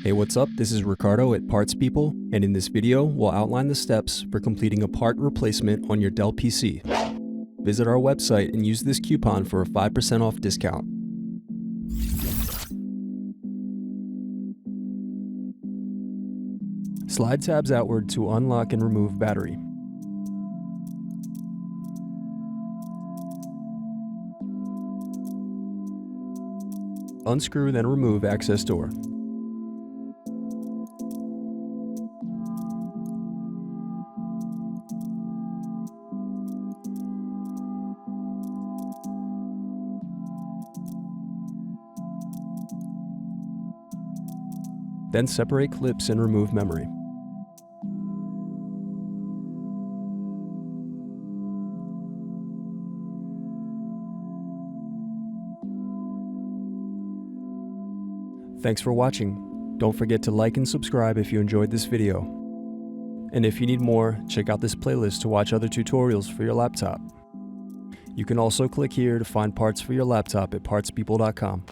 Hey, what's up? This is Ricardo at Parts People, and in this video, we'll outline the steps for completing a part replacement on your Dell PC. Visit our website and use this coupon for a 5% off discount. Slide tabs outward to unlock and remove battery. Unscrew, then remove access door. Then separate clips and remove memory. Thanks for watching. Don't forget to like and subscribe if you enjoyed this video. And if you need more, check out this playlist to watch other tutorials for your laptop. You can also click here to find parts for your laptop at partspeople.com.